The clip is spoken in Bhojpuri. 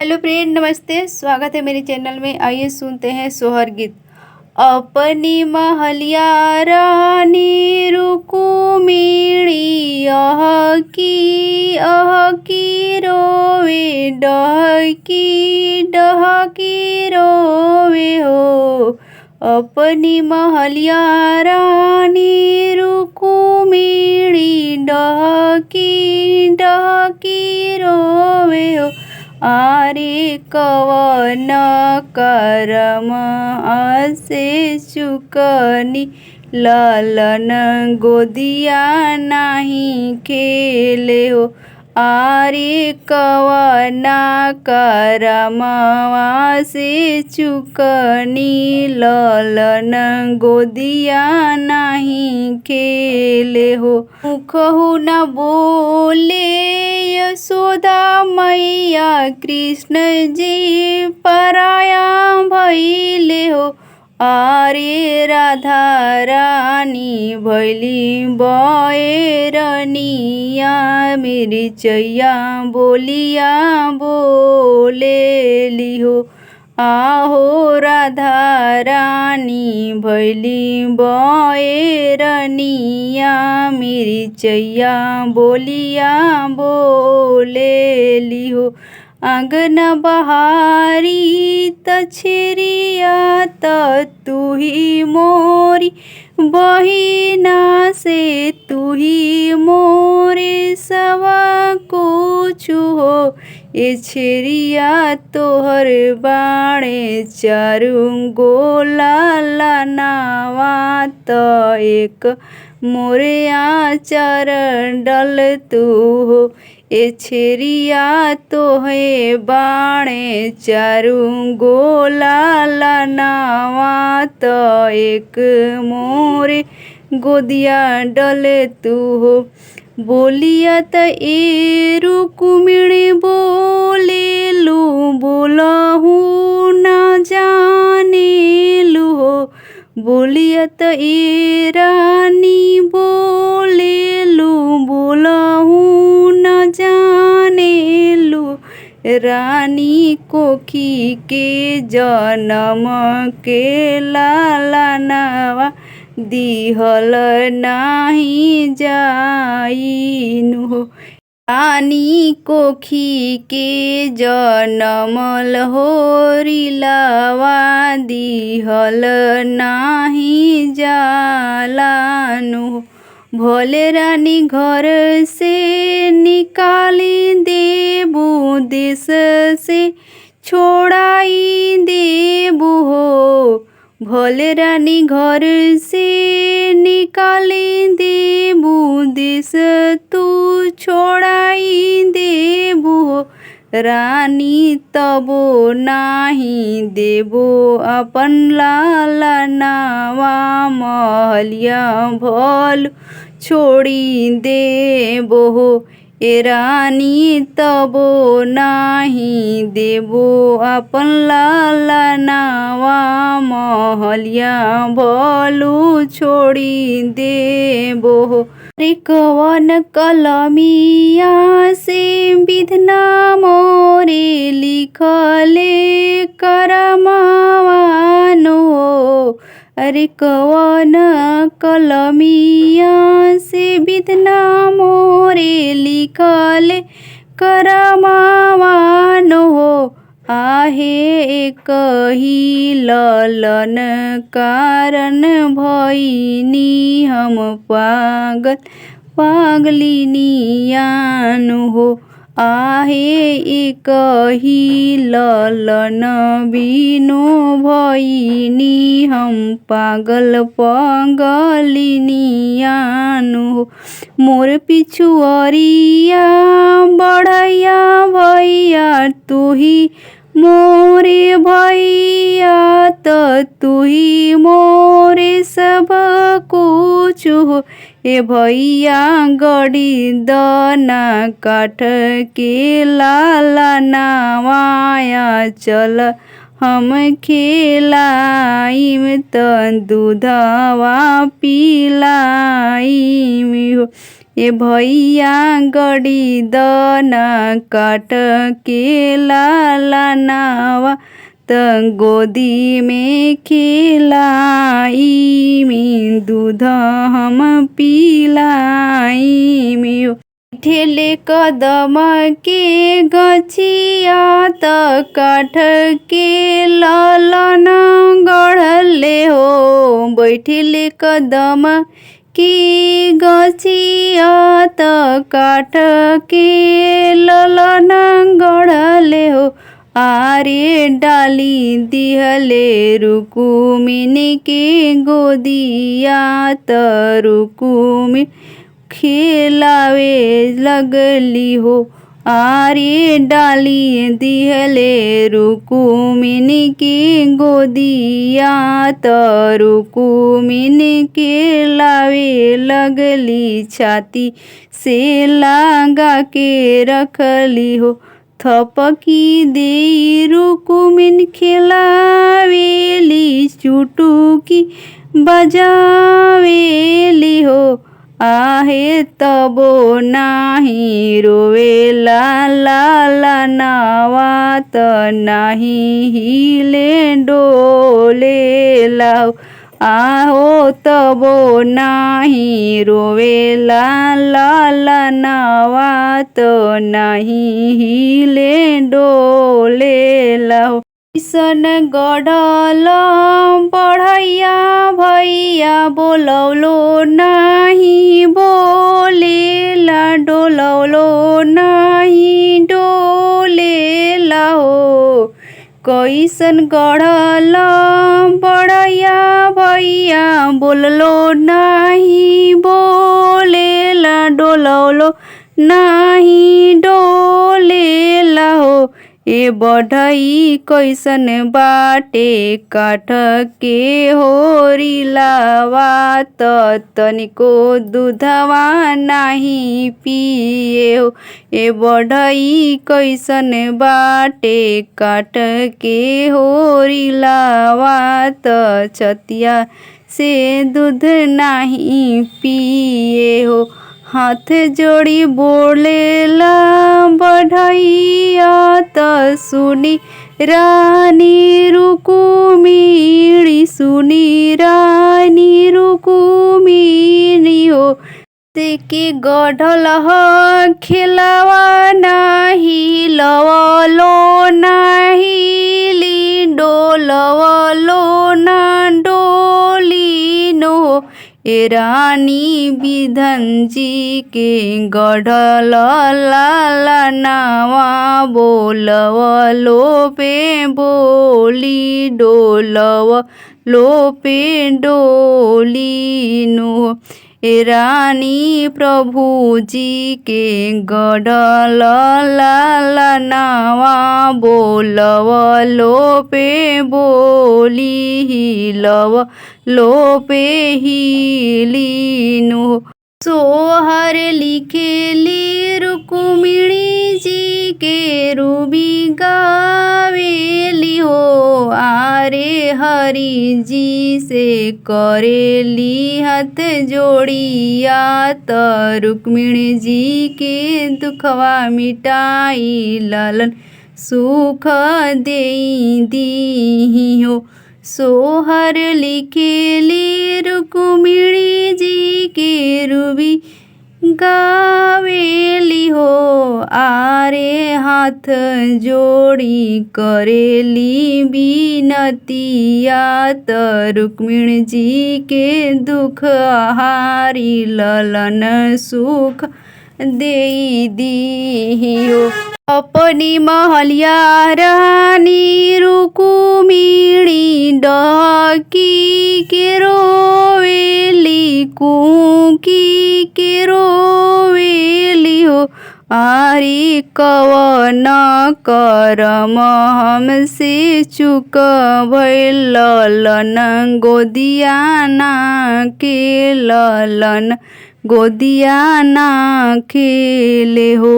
हेलो फ्रेंड, नमस्ते। स्वागत है मेरे चैनल में। आइए सुनते हैं सोहर गीत। अपनी महलिया रानी रुकुमिणी अहकी रोवे डहकी रोवे हो। अपनी महलिया रानी रुकुमिणी डहकी रोवे हो। आरे कवन करम आसे चुकनी ललन गोदिया नहीं खेले हो। आरे कवन करम आसे चुकनी ललन गोदिया नहीं खेले हो। मुखहु न बोले यशोदा मैया कृष्ण जी पराया भैले हो। आरे राधा रानी भैली बैरनिया मेरी चैया बोलिया बोलेली हो। आहो राधा रानी भैली बैरनिया मेरी चैया बोलिया बोलेली हो। आंगन बहारी तछरिया तू ही मोरी बहिना से तू ही मोरे सब कुछ हो। ए छेरिया तोहर बाणे चारू गोला लानावा त एक मोरे आचार डल तू हो। ए छेरिया तोहे बाणे चारू गोला लानावा त एक मोरे गोदिया डल तू हो। बोलिया त ए रुकुमिणी बोले लू बोलहू न जाने लू हो। बोलिया त ए रानी बोले लू बोलहू न जाने लू। रानी कोखी के जन्म के लालनवा दिहल नाही जाइनु हो। रानी कोखी के जनमल होरिलावा दिहल नाही जालानु हो। भोले रानी घर से निकाली देबू देश से छोड़ाई देबू हो। भोले रानी घर से निकाली देबू देश तू छोड़ाई देबू हो। रानी तबो नाही देबो अपन लालनावा महलिया भल छोड़ी देबो हो। ए रानी तबो नाही देबो अपन लालनावा महलिया भलू छोड़ी देबो हो। अरे कवन कलमिया से विधना मोरे लिखले करमावान हो। अरे कवन कलमिया से विधना मोरे लिखले करमावान हो। आहे एक ही ललन कारण भइनी हम पागलिनियान हो। आहे एक ही ललन बिनु भइनी हम पागल पागलिनियान हो। मोर पिछुअरिया बढ़ैया भैया तू ही मोरे भैया त तू ही मोरे सब कुछ हो। ए भैया गड़ी दना काठ के लालनावाया चल हम खेलाइम त दूधवा पिलाइम हो। ए भैया गड़ी दना काट के लाला नावा त गोदी में खिलाई में दूध हम पिलाई में ठेले कदम के गछिया त काठ के ललन गढ़ले हो बैठले कदम की गछिया त काठ के ललन गढ़ले हो आरे डाली दिहले रुकुमिन के गोदिया त रुकुमिन खिलावे लगली हो आरे डाली दिहले रुकुमिन की गोदिया त रुकुमिन खिलावे लगली छाती से लगा के रखली हो थपकी दे रुकुमिन खिलावेली चुटुकी बजावेली हो आहे तबो नाही रोवेला लाला नावा त नाही हिले डोलेला आहो तबो नाही रोवेला लाला नावा त नाही हिले डोलेला सन गढ़ल बढ़ैया भैया बोलौलो नाही बोलेला डोलौलो नाही डोलेला हो कैसन गढ़ल बढ़ैया भैया बोललो नाही बोलेला डोलौलो नाही डोलेला हो ए बढ़ई कैसन बाटे काठ के होरिलावा त तनिको दूधवा नाही पिए हो ए बढ़ई कैसन बाटे काठ के होरिलावा त छतिया से दूध नाही पिए हो हाथ जोड़ी बोलेला बढ़ैया त सुनी रानी रुकुमिनी सुनी रानी रुकुमिनी हो ते के गढ़ल खिलावा नाही लवलो नाही ली डोलवलो ना डोली नो ए रानी विधन जी के गढ़ल लाला नावा बोलवलो पे बोली डोलवलो पे डोली नो ए रानी प्रभु जी के गढ़ल लाला नावा बोलवलो पे बोली हिलव लो पे हिलीनु सोहर लिखेली रुकुमिणी जी के रूबी गावेली हो आरे हरि जी से करेली हाथ जोड़िया त रुक्मिणी जी के दुखवा मिटाई लालन सुख देई दी हो सोहर लिखेली रुक्मिणी जी के रूबी गावेली हो आरे हाथ जोड़ी करेली बिनतिया त रुक्मिणी जी के दुख हारी ललन सुख देई दी हो अपनी महलिया रानी रुकुमिणी डकी के रोवेली कुकी के रोवेली हो आरी कवन करम हमसे चुक भइल ललन गोदिया ना के ललन गोदिया ना खेले हो।